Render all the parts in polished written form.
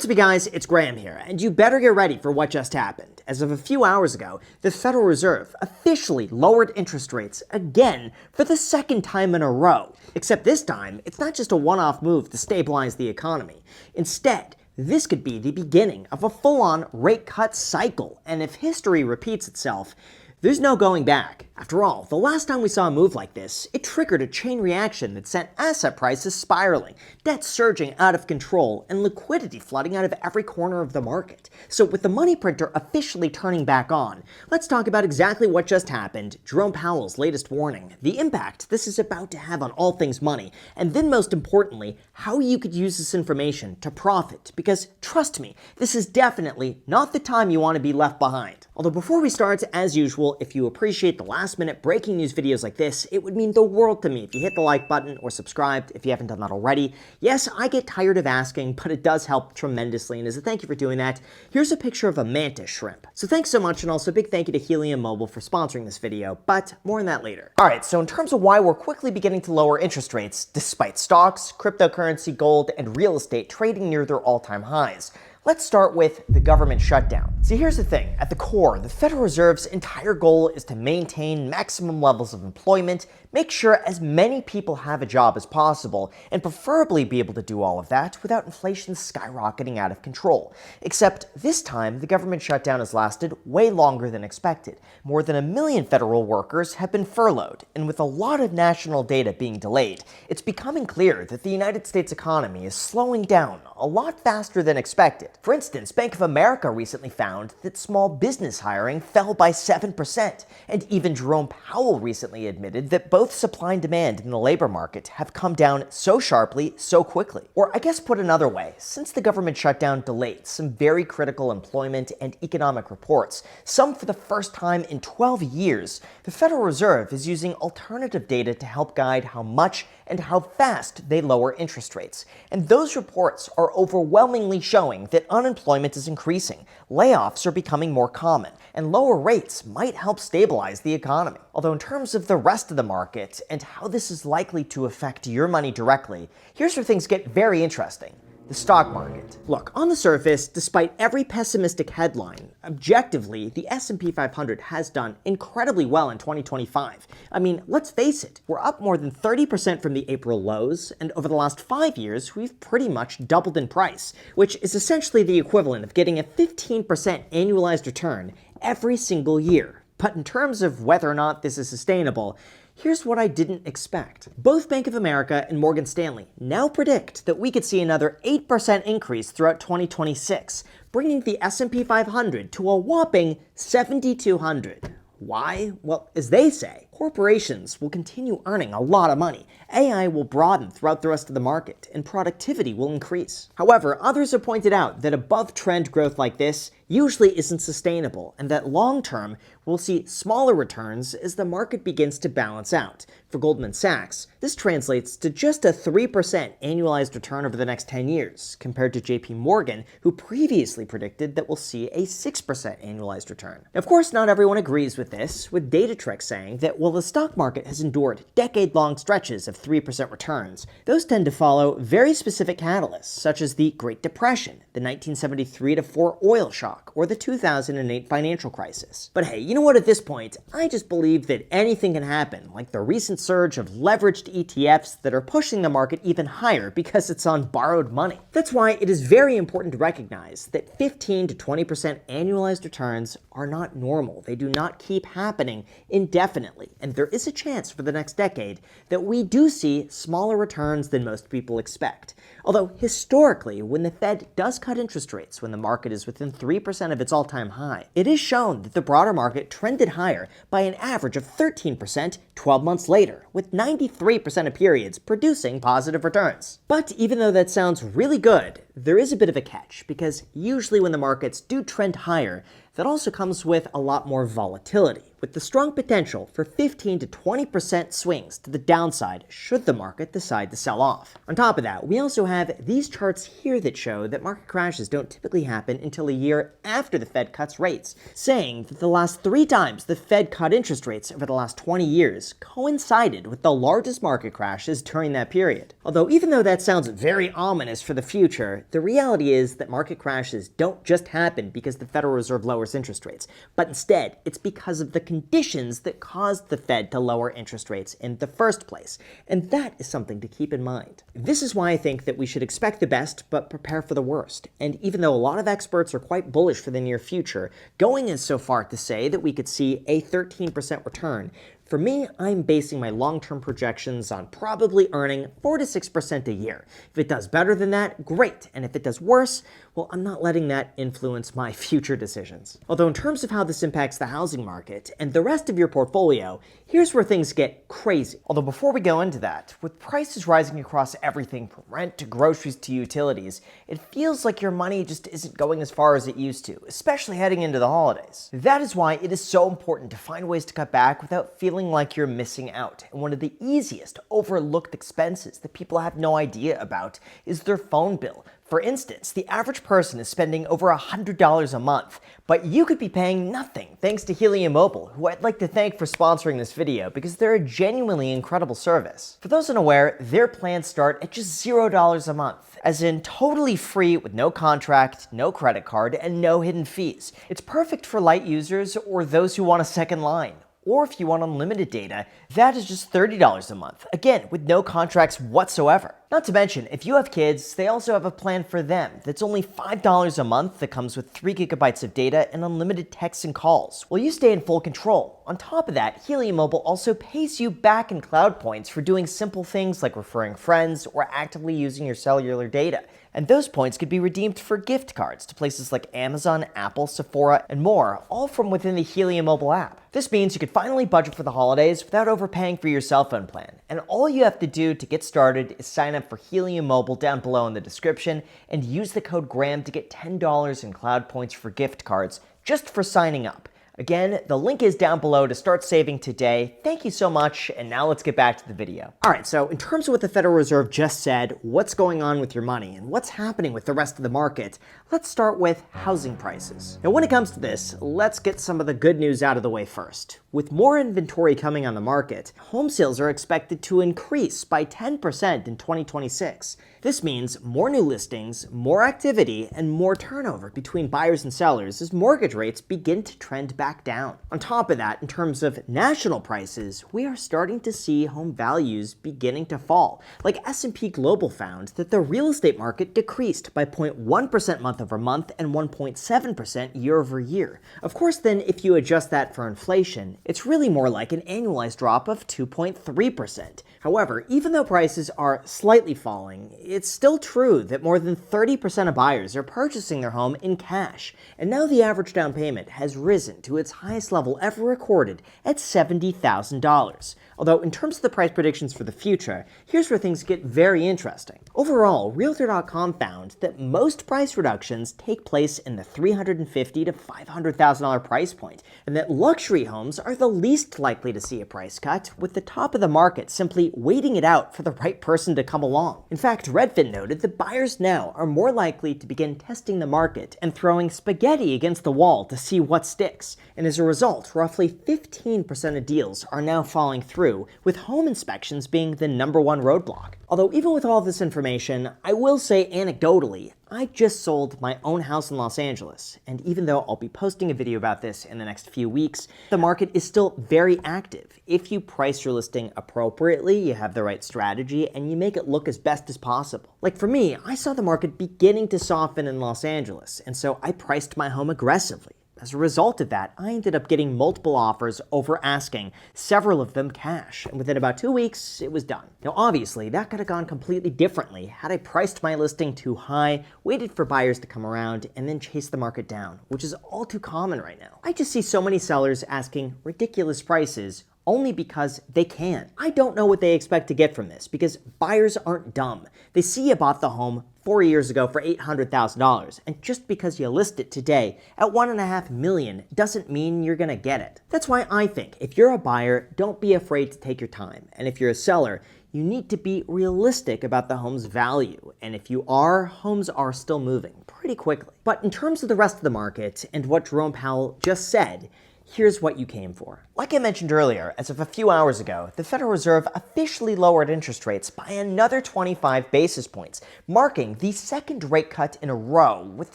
What's up, you guys? It's Graham here, and you better get ready for what just happened. As of a few hours ago, the Federal Reserve officially lowered interest rates again for the second time in a row. Except this time, it's not just a one-off move to stabilize the economy. Instead, this could be the beginning of a full-on rate cut cycle, and if history repeats itself, there's no going back. After all, the last time we saw a move like this, it triggered a chain reaction that sent asset prices spiraling, debt surging out of control, and liquidity flooding out of every corner of the market. So with the money printer officially turning back on, let's talk about exactly what just happened, Jerome Powell's latest warning, the impact this is about to have on all things money, and then most importantly, how you could use this information to profit. Because trust me, this is definitely not the time you want to be left behind. Although before we start, as usual, if you appreciate the last-minute breaking news videos like this, it would mean the world to me if you hit the like button or subscribed if you haven't done that already. Yes, I get tired of asking, but it does help tremendously, and as a thank you for doing that, here's a picture of a mantis shrimp. So thanks so much, and also a big thank you to Helium Mobile for sponsoring this video, but more on that later. Alright, so in terms of why we're quickly beginning to lower interest rates, despite stocks, cryptocurrency, gold, and real estate trading near their all-time highs, let's start with the government shutdown. See, here's the thing. At the core, the Federal Reserve's entire goal is to maintain maximum levels of employment, make sure as many people have a job as possible, and preferably be able to do all of that without inflation skyrocketing out of control. Except this time, the government shutdown has lasted way longer than expected. More than 1 million federal workers have been furloughed, and with a lot of national data being delayed, it's becoming clear that the United States economy is slowing down a lot faster than expected. For instance, Bank of America recently found that small business hiring fell by 7%, and even Jerome Powell recently admitted that both supply and demand in the labor market have come down so sharply, so quickly. Or I guess put another way, since the government shutdown delayed some very critical employment and economic reports, some for the first time in 12 years, the Federal Reserve is using alternative data to help guide how much and how fast they lower interest rates. And those reports are overwhelmingly showing that unemployment is increasing, layoffs are becoming more common, and lower rates might help stabilize the economy. Although in terms of the rest of the market and how this is likely to affect your money directly, here's where things get very interesting. The stock market. Look, on the surface, despite every pessimistic headline, objectively, the S&P 500 has done incredibly well in 2025. I mean, let's face it, we're up more than 30% from the April lows, and over the last 5 years, we've pretty much doubled in price, which is essentially the equivalent of getting a 15% annualized return every single year. But in terms of whether or not this is sustainable, here's what I didn't expect. Both Bank of America and Morgan Stanley now predict that we could see another 8% increase throughout 2026, bringing the S&P 500 to a whopping 7,200. Why? Well, as they say, corporations will continue earning a lot of money, AI will broaden throughout the rest of the market, and productivity will increase. However, others have pointed out that above-trend growth like this usually isn't sustainable, and that long-term, we'll see smaller returns as the market begins to balance out. For Goldman Sachs, this translates to just a 3% annualized return over the next 10 years, compared to JPMorgan, who previously predicted that we'll see a 6% annualized return. Now, of course, not everyone agrees with this, with Datatrick saying that while the stock market has endured decade-long stretches of 3% returns, those tend to follow very specific catalysts, such as the Great Depression, the 1973-4 oil shock, or the 2008 financial crisis. But hey, you know what, at this point, I just believe that anything can happen, like the recent surge of leveraged ETFs that are pushing the market even higher because it's on borrowed money. That's why it is very important to recognize that 15 to 20% annualized returns are not normal. They do not keep happening indefinitely, and there is a chance for the next decade that we do see smaller returns than most people expect. Although historically, when the Fed does cut interest rates when the market is within 3% of its all-time high, it is shown that the broader market trended higher by an average of 13% 12 months later, with 93% of periods producing positive returns. But even though that sounds really good, there is a bit of a catch, because usually when the markets do trend higher, that also comes with a lot more volatility, with the strong potential for 15 to 20% swings to the downside should the market decide to sell off. On top of that, we also have these charts here that show that market crashes don't typically happen until a year after the Fed cuts rates, saying that the last 3 times the Fed cut interest rates over the last 20 years, years coincided with the largest market crashes during that period. Although even though that sounds very ominous for the future, the reality is that market crashes don't just happen because the Federal Reserve lowers interest rates, but instead it's because of the conditions that caused the Fed to lower interest rates in the first place. And that is something to keep in mind. This is why I think that we should expect the best but prepare for the worst. And even though a lot of experts are quite bullish for the near future, going as so far to say that we could see a 13% return, for me, I'm basing my long-term projections on probably earning 4 to 6% a year. If it does better than that, great. And if it does worse, well, I'm not letting that influence my future decisions. Although in terms of how this impacts the housing market and the rest of your portfolio, here's where things get crazy. Although before we go into that, with prices rising across everything from rent to groceries to utilities, it feels like your money just isn't going as far as it used to, especially heading into the holidays. That is why it is so important to find ways to cut back without feeling like you're missing out. And one of the easiest overlooked expenses that people have no idea about is their phone bill. For instance, the average person is spending over $100 a month, but you could be paying nothing thanks to Helium Mobile, who I'd like to thank for sponsoring this video because they're a genuinely incredible service. For those unaware, their plans start at just $0 a month, as in totally free with no contract, no credit card, and no hidden fees. It's perfect for light users or those who want a second line. Or if you want unlimited data, that is just $30 a month, again, with no contracts whatsoever. Not to mention, if you have kids, they also have a plan for them that's only $5 a month that comes with 3 gigabytes of data and unlimited texts and calls, while you stay in full control. On top of that, Helium Mobile also pays you back in cloud points for doing simple things like referring friends or actively using your cellular data. And those points could be redeemed for gift cards to places like Amazon, Apple, Sephora, and more, all from within the Helium Mobile app. This means you could finally budget for the holidays without overpaying for your cell phone plan. And all you have to do to get started is sign up for Helium Mobile down below in the description and use the code GRAHAM to get $10 in cloud points for gift cards just for signing up. Again, the link is down below to start saving today. Thank you so much, and now let's get back to the video. All right, so in terms of what the Federal Reserve just said, what's going on with your money, and what's happening with the rest of the market, let's start with housing prices. Now, when it comes to this, let's get some of the good news out of the way first. With more inventory coming on the market, home sales are expected to increase by 10% in 2026. This means more new listings, more activity, and more turnover between buyers and sellers as mortgage rates begin to trend back down. On top of that, in terms of national prices, we are starting to see home values beginning to fall. Like S&P Global found that the real estate market decreased by 0.1% month over month and 1.7% year over year. Of course, then if you adjust that for inflation, it's really more like an annualized drop of 2.3%. However, even though prices are slightly falling, it's still true that more than 30% of buyers are purchasing their home in cash, and now the average down payment has risen to its highest level ever recorded at $70,000. Although in terms of the price predictions for the future, here's where things get very interesting. Overall, Realtor.com found that most price reductions take place in the $350,000 to $500,000 price point, and that luxury homes are the least likely to see a price cut, with the top of the market simply waiting it out for the right person to come along. In fact, Redfin noted that buyers now are more likely to begin testing the market and throwing spaghetti against the wall to see what sticks, and as a result, roughly 15% of deals are now falling through, with home inspections being the #1 roadblock. Although even with all this information, I will say anecdotally, I just sold my own house in Los Angeles, and even though I'll be posting a video about this in the next few weeks, the market is still very active. If you price your listing appropriately, you have the right strategy, and you make it look as best as possible. Like for me, I saw the market beginning to soften in Los Angeles, and so I priced my home aggressively. As a result of that, I ended up getting multiple offers over asking, several of them cash, and within about 2 weeks, it was done. Now obviously, that could have gone completely differently had I priced my listing too high, waited for buyers to come around, and then chased the market down, which is all too common right now. I just see so many sellers asking ridiculous prices only because they can. I don't know what they expect to get from this because buyers aren't dumb. They see you bought the home 4 years ago for $800,000, and just because you list it today at $1.5 million doesn't mean you're gonna get it. That's why I think if you're a buyer, don't be afraid to take your time, and if you're a seller, you need to be realistic about the home's value, and if you are, homes are still moving pretty quickly. But in terms of the rest of the market and what Jerome Powell just said, here's what you came for. Like I mentioned earlier, as of a few hours ago, the Federal Reserve officially lowered interest rates by another 25 basis points, marking the second rate cut in a row, with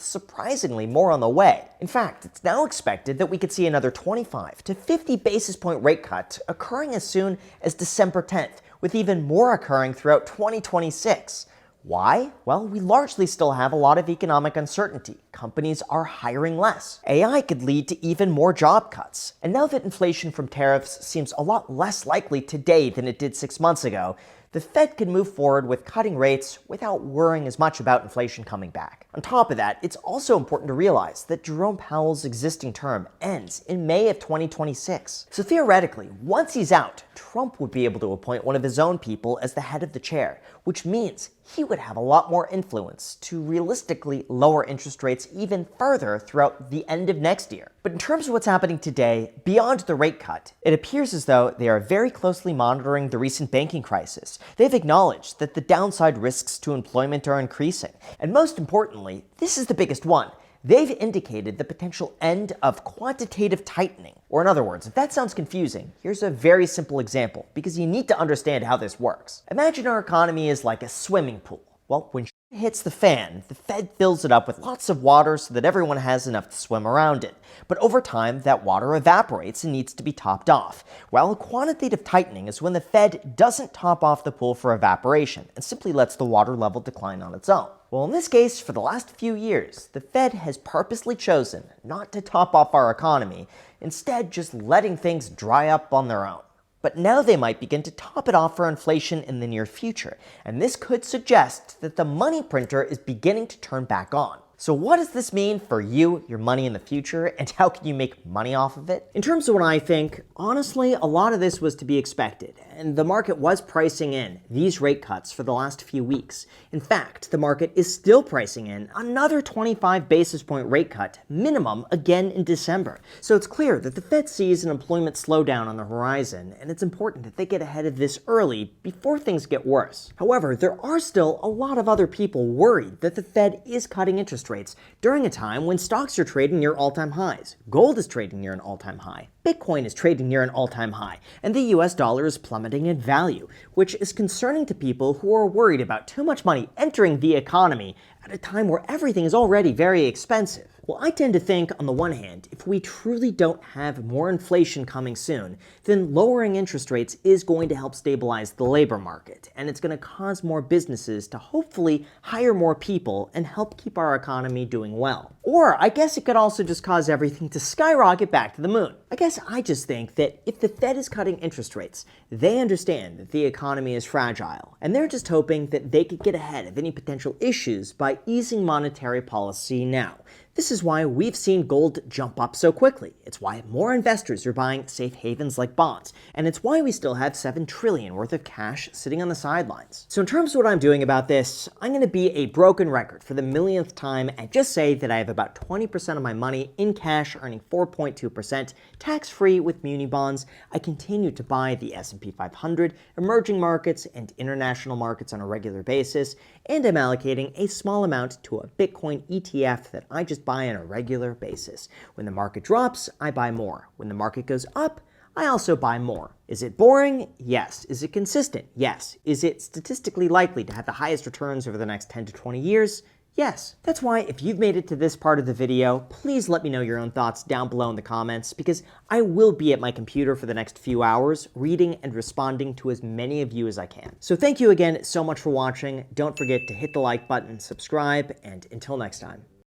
surprisingly more on the way. In fact, it's now expected that we could see another 25 to 50 basis point rate cut occurring as soon as December 10th, with even more occurring throughout 2026. Why? Well, we largely still have a lot of economic uncertainty. Companies are hiring less. AI could lead to even more job cuts. And now that inflation from tariffs seems a lot less likely today than it did 6 months ago, the Fed can move forward with cutting rates without worrying as much about inflation coming back. On top of that, it's also important to realize that Jerome Powell's existing term ends in May of 2026. So theoretically, once he's out, Trump would be able to appoint one of his own people as the head of the chair, which means he would have a lot more influence to realistically lower interest rates even further throughout the end of next year. But in terms of what's happening today, beyond the rate cut, it appears as though they are very closely monitoring the recent banking crisis. They've acknowledged that the downside risks to employment are increasing. And most importantly, this is the biggest one. They've indicated the potential end of quantitative tightening. Or in other words, if that sounds confusing, here's a very simple example, because you need to understand how this works. Imagine our economy is like a swimming pool. Well, when shit hits the fan, the Fed fills it up with lots of water so that everyone has enough to swim around in. But over time, that water evaporates and needs to be topped off. Well, quantitative tightening is when the Fed doesn't top off the pool for evaporation and simply lets the water level decline on its own. Well, in this case, for the last few years, the Fed has purposely chosen not to top off our economy, instead just letting things dry up on their own. But now they might begin to top it off for inflation in the near future, and this could suggest that the money printer is beginning to turn back on. So what does this mean for you, your money in the future, and how can you make money off of it? In terms of what I think, honestly, a lot of this was to be expected, and the market was pricing in these rate cuts for the last few weeks. In fact, the market is still pricing in another 25 basis point rate cut, minimum, again in December. So it's clear that the Fed sees an employment slowdown on the horizon, and it's important that they get ahead of this early before things get worse. However, there are still a lot of other people worried that the Fed is cutting interest rates during a time when stocks are trading near all-time highs. Gold is trading near an all-time high. Bitcoin is trading near an all-time high, and the US dollar is plummeting in value, which is concerning to people who are worried about too much money entering the economy at a time where everything is already very expensive. Well, I tend to think, on the one hand, if we truly don't have more inflation coming soon, then lowering interest rates is going to help stabilize the labor market, and it's going to cause more businesses to hopefully hire more people and help keep our economy doing well. Or I guess it could also just cause everything to skyrocket back to the moon. I guess I just think that if the Fed is cutting interest rates, they understand that the economy is fragile, and they're just hoping that they could get ahead of any potential issues by easing monetary policy now. This is why we've seen gold jump up so quickly. It's why more investors are buying safe havens like bonds. And it's why we still have $7 trillion worth of cash sitting on the sidelines. So in terms of what I'm doing about this, I'm going to be a broken record for the millionth time and just say that I have about 20% of my money in cash earning 4.2%, tax-free with muni bonds. I continue to buy the S&P 500, emerging markets, and international markets on a regular basis, and I'm allocating a small amount to a Bitcoin ETF that I just buy on a regular basis. When the market drops, I buy more. When the market goes up, I also buy more. Is it boring? Yes. Is it consistent? Yes. Is it statistically likely to have the highest returns over the next 10 to 20 years? Yes. That's why if you've made it to this part of the video, please let me know your own thoughts down below in the comments, because I will be at my computer for the next few hours reading and responding to as many of you as I can. So thank you again so much for watching. Don't forget to hit the like button, subscribe, and until next time.